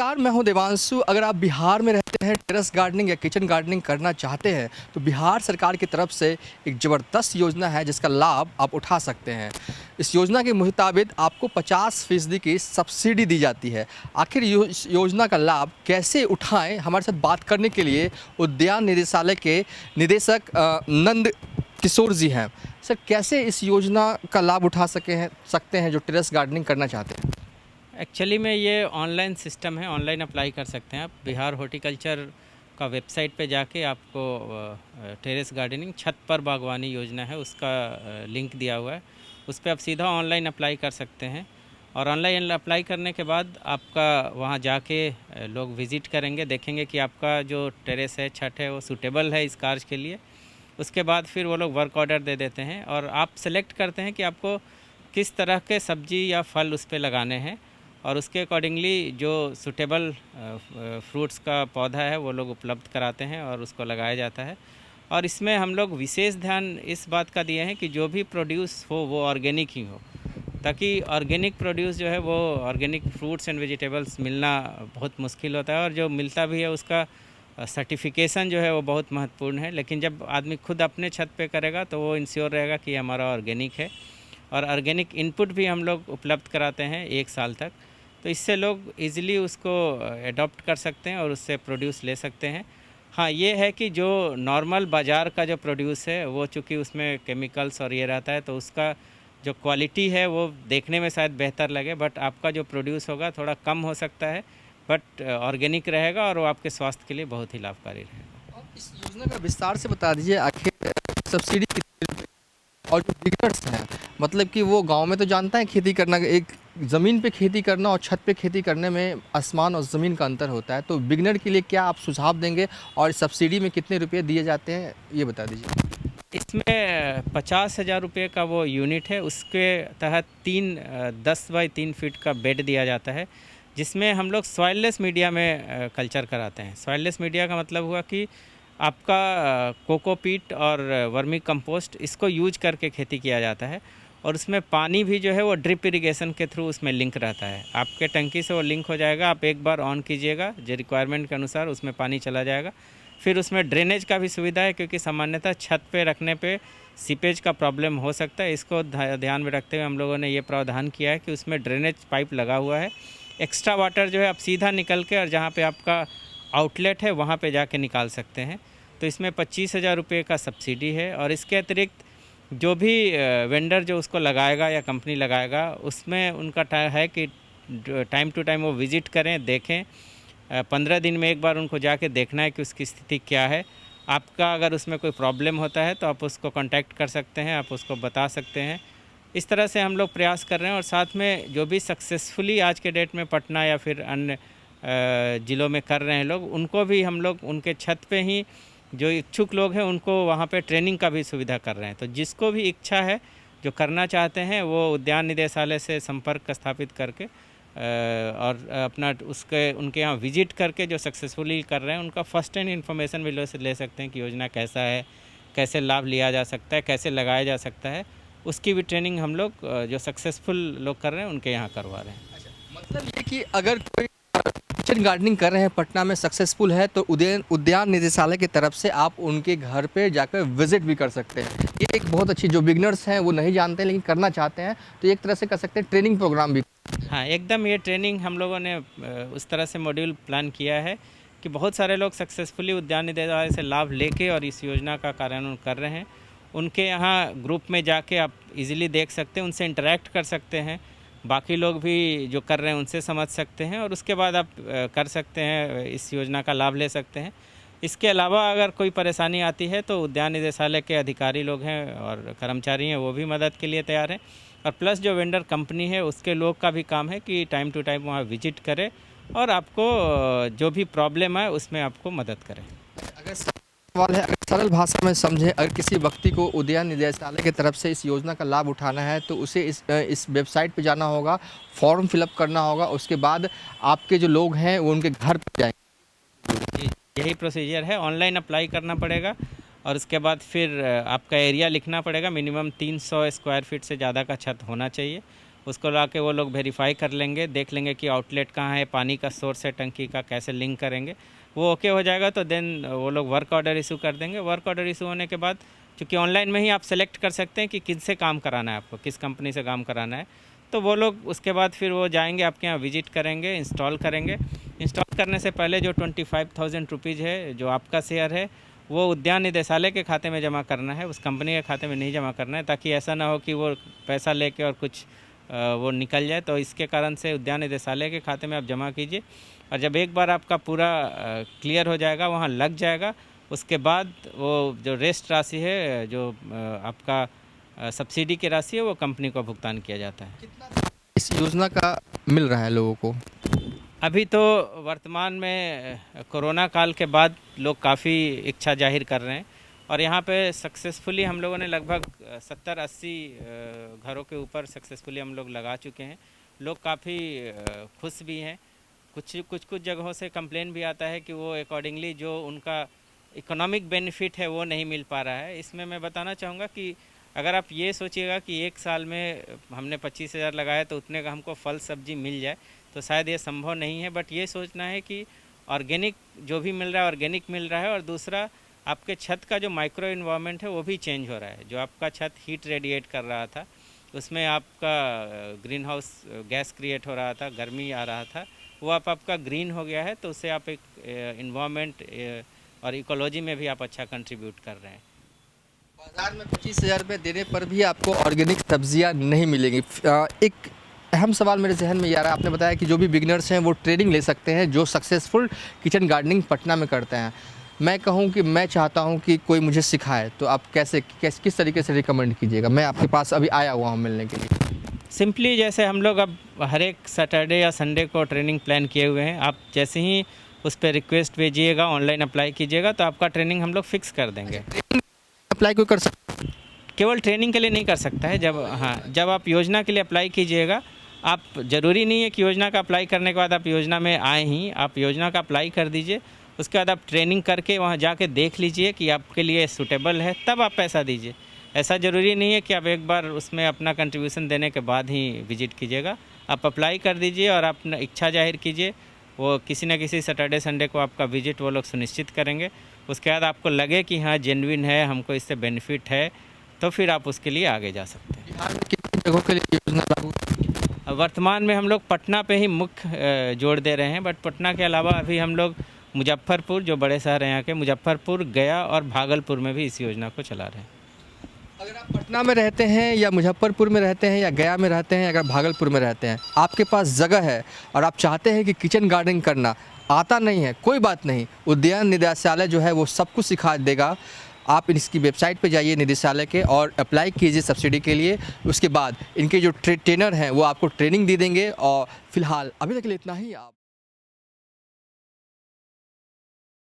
नमस्कार, मैं हूं देवांशु। अगर आप बिहार में रहते हैं, टेरेस गार्डनिंग या किचन गार्डनिंग करना चाहते हैं तो बिहार सरकार की तरफ से एक ज़बरदस्त योजना है जिसका लाभ आप उठा सकते हैं। इस योजना के मुताबिक आपको 50% की सब्सिडी दी जाती है। आखिर इस योजना का लाभ कैसे उठाएं, हमारे साथ बात करने के लिए उद्यान निदेशालय के निदेशक नंद किशोर जी हैं। सर, कैसे इस योजना का लाभ उठा सकते हैं जो टेरेस गार्डनिंग करना चाहते हैं? एक्चुअली में ये ऑनलाइन सिस्टम है, ऑनलाइन अप्लाई कर सकते हैं आप। बिहार हॉर्टिकल्चर का वेबसाइट पे जाके आपको टेरेस गार्डनिंग छत पर बागवानी योजना है उसका लिंक दिया हुआ है, उस पर आप सीधा ऑनलाइन अप्लाई कर सकते हैं। और ऑनलाइन अप्लाई करने के बाद आपका वहाँ जाके लोग विज़िट करेंगे, देखेंगे कि आपका जो टेरेस है, छत है, वो सूटेबल है इस कार्य के लिए। उसके बाद फिर वो लोग वर्क ऑर्डर दे देते हैं और आप सेलेक्ट करते हैं कि आपको किस तरह के सब्जी या फल उस पर लगाने हैं, और उसके अकॉर्डिंगली जो सूटेबल फ्रूट्स का पौधा है वो लोग उपलब्ध कराते हैं और उसको लगाया जाता है। और इसमें हम लोग विशेष ध्यान इस बात का दिए हैं कि जो भी प्रोड्यूस हो वो ऑर्गेनिक ही हो, ताकि ऑर्गेनिक प्रोड्यूस जो है वो ऑर्गेनिक फ्रूट्स एंड वेजिटेबल्स मिलना बहुत मुश्किल होता है, और जो मिलता भी है उसका सर्टिफिकेशन जो है वो बहुत महत्वपूर्ण है। लेकिन जब आदमी खुद अपने छत पे करेगा तो वो इंश्योर रहेगा कि हमारा ऑर्गेनिक है। और ऑर्गेनिक इनपुट भी हम लोग उपलब्ध कराते हैं 1 साल तक, तो इससे लोग इजीली उसको अडॉप्ट कर सकते हैं और उससे प्रोड्यूस ले सकते हैं। हाँ, ये है कि जो नॉर्मल बाज़ार का जो प्रोड्यूस है वो चूँकि उसमें केमिकल्स और ये रहता है, तो उसका जो क्वालिटी है वो देखने में शायद बेहतर लगे, बट आपका जो प्रोड्यूस होगा थोड़ा कम हो सकता है, बट ऑर्गेनिक रहेगा और वो आपके स्वास्थ्य के लिए बहुत ही लाभकारी रहेगा। आप इस योजना का विस्तार से बता दीजिए। आखिर सब्सिडी कितनी, और जो बिगनर्स हैं, मतलब कि वो गांव में तो जानता है खेती करना, एक ज़मीन पे खेती करना और छत पे खेती करने में आसमान और ज़मीन का अंतर होता है, तो बिगनर के लिए क्या आप सुझाव देंगे और सब्सिडी में कितने रुपए दिए जाते हैं, ये बता दीजिए। इसमें 50,000 रुपये का वो यूनिट है, उसके तहत 10 बाई 3 फीट का बेड दिया जाता है, जिसमें हम लोग सॉइललेस मीडिया में कल्चर कराते हैं। सॉइललेस मीडिया का मतलब हुआ कि आपका कोकोपीट और वर्मी कंपोस्ट इसको यूज करके खेती किया जाता है, और उसमें पानी भी जो है वो ड्रिप इरिगेशन के थ्रू उसमें लिंक रहता है। आपके टंकी से वो लिंक हो जाएगा, आप एक बार ऑन कीजिएगा, जो रिक्वायरमेंट के अनुसार उसमें पानी चला जाएगा। फिर उसमें ड्रेनेज का भी सुविधा है, क्योंकि सामान्यतः छत पे रखने पे सीपेज का प्रॉब्लम हो सकता है। इसको ध्यान में रखते हुए हम लोगों ने ये प्रावधान किया है कि उसमें ड्रेनेज पाइप लगा हुआ है। एक्स्ट्रा वाटर जो है आप सीधा निकल के और जहाँ पे आपका आउटलेट है वहाँ पे जाके निकाल सकते हैं। तो इसमें 25,000 रुपये का सब्सिडी है, और इसके अतिरिक्त जो भी वेंडर जो उसको लगाएगा या कंपनी लगाएगा, उसमें उनका है कि टाइम टू टाइम वो विज़िट करें, देखें। 15 दिन में एक बार उनको जाके देखना है कि उसकी स्थिति क्या है। आपका अगर उसमें कोई प्रॉब्लम होता है तो आप उसको कांटेक्ट कर सकते हैं, आप उसको बता सकते हैं। इस तरह से हम लोग प्रयास कर रहे हैं, और साथ में जो भी सक्सेसफुली आज के डेट में पटना या फिर अन्य ज़िलों में कर रहे हैं लोग, उनको भी हम लोग उनके छत पे ही जो इच्छुक लोग हैं उनको वहाँ पे ट्रेनिंग का भी सुविधा कर रहे हैं। तो जिसको भी इच्छा है, जो करना चाहते हैं, वो उद्यान निदेशालय से संपर्क स्थापित करके और अपना उसके उनके यहाँ विजिट करके जो सक्सेसफुली कर रहे हैं उनका फर्स्ट हैंड इन्फॉर्मेशन भी ले सकते हैं कि योजना कैसा है, कैसे लाभ लिया जा सकता है, कैसे लगाया जा सकता है। उसकी भी ट्रेनिंग हम लोग जो सक्सेसफुल लोग कर रहे हैं उनके यहाँ करवा रहे हैं। अच्छा, मतलब ये कि अगर कोई किचन गार्डनिंग कर रहे हैं, पटना में सक्सेसफुल है, तो उद्यान निदेशालय की तरफ से आप उनके घर पे जाकर विजिट भी कर सकते हैं। ये एक बहुत अच्छी, जो बिगनर्स हैं वो नहीं जानते लेकिन करना चाहते हैं, तो एक तरह से कर सकते हैं ट्रेनिंग प्रोग्राम भी। हाँ, एकदम। ये ट्रेनिंग हम लोगों ने उस तरह से मॉड्यूल प्लान किया है कि बहुत सारे लोग सक्सेसफुली उद्यान निदेशालय से लाभ लेके और इस योजना का कार्यान्वयन कर रहे हैं। उनके यहाँ ग्रुप में जाके आप इजीली देख सकते हैं, उनसे इंटरेक्ट कर सकते हैं, बाकी लोग भी जो कर रहे हैं उनसे समझ सकते हैं, और उसके बाद आप कर सकते हैं, इस योजना का लाभ ले सकते हैं। इसके अलावा अगर कोई परेशानी आती है तो उद्यान निदेशालय के अधिकारी लोग हैं और कर्मचारी हैं, वो भी मदद के लिए तैयार हैं। और प्लस जो वेंडर कंपनी है उसके लोग का भी काम है कि टाइम टू टाइम वहाँ विजिट करें और आपको जो भी प्रॉब्लम है उसमें आपको मदद करें। अगर सवाल है, अगर सरल भाषा में समझें, अगर किसी व्यक्ति को उद्यान निदेशालय की तरफ से इस योजना का लाभ उठाना है तो उसे इस वेबसाइट पे जाना होगा, फॉर्म फिलअप करना होगा, उसके बाद आपके जो लोग हैं वो उनके घर पर जाएंगे। जी, यही प्रोसीजर है। ऑनलाइन अप्लाई करना पड़ेगा, और उसके बाद फिर आपका एरिया लिखना पड़ेगा। मिनिमम 300 स्क्वायर फीट से ज़्यादा का छत होना चाहिए, उसको ला के वो लोग वेरीफाई कर लेंगे, देख लेंगे कि आउटलेट कहाँ है, पानी का सोर्स है टंकी का, कैसे लिंक करेंगे। वो ओके हो जाएगा तो देन वो लोग वर्क ऑर्डर इशू कर देंगे। वर्क ऑर्डर इशू होने के बाद, चूँकि ऑनलाइन में ही आप सेलेक्ट कर सकते हैं कि किससे काम कराना है आपको, किस कंपनी से काम कराना है, तो वो लोग उसके बाद फिर वो जाएंगे आपके यहाँ, विजिट करेंगे, इंस्टॉल करेंगे। इंस्टॉल करने से पहले जो 25,000 रुपीज़ है, जो आपका शेयर है, वो उद्यान निदेशालय के खाते में जमा करना है, उस कंपनी के खाते में नहीं जमा करना है, ताकि ऐसा ना हो कि वो पैसा लेके और कुछ वो निकल जाए। तो इसके कारण से उद्यान निदेशालय के खाते में आप जमा कीजिए, और जब एक बार आपका पूरा क्लियर हो जाएगा, वहाँ लग जाएगा, उसके बाद वो जो रेस्ट राशि है, जो आपका सब्सिडी की राशि है, वो कंपनी को भुगतान किया जाता है। कितना इस योजना का मिल रहा है लोगों को? अभी तो वर्तमान में कोरोना काल के बाद लोग काफ़ी इच्छा जाहिर कर रहे हैं, और यहाँ पे सक्सेसफुली हम लोगों ने लगभग 70-80 घरों के ऊपर सक्सेसफुली हम लोग लगा चुके हैं। लोग काफ़ी खुश भी हैं। कुछ जगहों से कंप्लेन भी आता है कि वो अकॉर्डिंगली जो उनका इकोनॉमिक बेनिफिट है वो नहीं मिल पा रहा है। इसमें मैं बताना चाहूँगा कि अगर आप ये सोचिएगा कि एक साल में हमने 25,000 लगाया तो उतने का हमको फल सब्जी मिल जाए, तो शायद ये संभव नहीं है। बट ये सोचना है कि ऑर्गेनिक जो भी मिल रहा है ऑर्गेनिक मिल रहा है, और दूसरा आपके छत का जो माइक्रो इन्वायरमेंट है वो भी चेंज हो रहा है। जो आपका छत हीट रेडिएट कर रहा था, उसमें आपका ग्रीन हाउस गैस क्रिएट हो रहा था, गर्मी आ रहा था, वो आपका ग्रीन हो गया है। तो उससे आप एक इन्वायरमेंट और इकोलॉजी में भी आप अच्छा कंट्रीब्यूट कर रहे हैं। बाज़ार में 25,000 रुपये देने पर भी आपको ऑर्गेनिक सब्जियां नहीं मिलेंगी। एक अहम सवाल मेरे जहन में ये आ रहा है, आपने बताया कि जो भी बिगिनर्स हैं वो ट्रेनिंग ले सकते हैं जो सक्सेसफुल किचन गार्डनिंग पटना में करते हैं। मैं कहूँ कि मैं चाहता हूँ कि कोई मुझे सिखाए, तो आप किस तरीके से रिकमेंड कीजिएगा? मैं आपके पास अभी आया हुआ हूँ मिलने के लिए। सिंपली जैसे हम लोग अब हर एक सैटरडे या संडे को ट्रेनिंग प्लान किए हुए हैं, आप जैसे ही उस पर रिक्वेस्ट भेजिएगा, ऑनलाइन अप्लाई कीजिएगा, तो आपका ट्रेनिंग हम लोग फिक्स कर देंगे। अप्लाई कोई कर सकता है? केवल ट्रेनिंग के लिए नहीं कर सकता है। जब आप योजना के लिए अप्लाई कीजिएगा, आप ज़रूरी नहीं है कि योजना का अप्लाई करने के बाद आप योजना में आए ही, आप योजना का अप्लाई कर दीजिए, उसके बाद आप ट्रेनिंग करके वहाँ जाके देख लीजिए कि आपके लिए सूटेबल है, तब आप पैसा दीजिए। ऐसा ज़रूरी नहीं है कि आप एक बार उसमें अपना कंट्रीब्यूशन देने के बाद ही विजिट कीजिएगा। आप अप्लाई कर दीजिए और अपना इच्छा जाहिर कीजिए। वो किसी न किसी सैटरडे संडे को आपका विजिट वो लोग सुनिश्चित करेंगे। उसके बाद आपको लगे कि हाँ जेन्युइन है, हमको इससे बेनिफिट है, तो फिर आप उसके लिए आगे जा सकते हैं। बिहार में कितनी जगहों के लिए योजना लागू? वर्तमान में हम लोग पटना पे ही मुख्य जोड़ दे रहे हैं, बट पटना के अलावा अभी हम लोग मुजफ्फरपुर, जो बड़े शहर हैं यहाँ के, मुजफ्फरपुर, गया और भागलपुर में भी इस योजना को चला रहे हैं। अगर आप पटना में रहते हैं या मुजफ्फरपुर में रहते हैं या गया में रहते हैं, अगर भागलपुर में रहते हैं, आपके पास जगह है और आप चाहते हैं कि किचन गार्डनिंग करना आता नहीं है, कोई बात नहीं, उद्यान निदेशालय जो है वो सब कुछ सिखा देगा। आप इसकी वेबसाइट पे जाइए निदेशालय के और अप्लाई कीजिए सब्सिडी के लिए। उसके बाद इनके जो ट्रेनर हैं वो आपको ट्रेनिंग दे देंगे। और फिलहाल अभी तक के लिए इतना ही। आप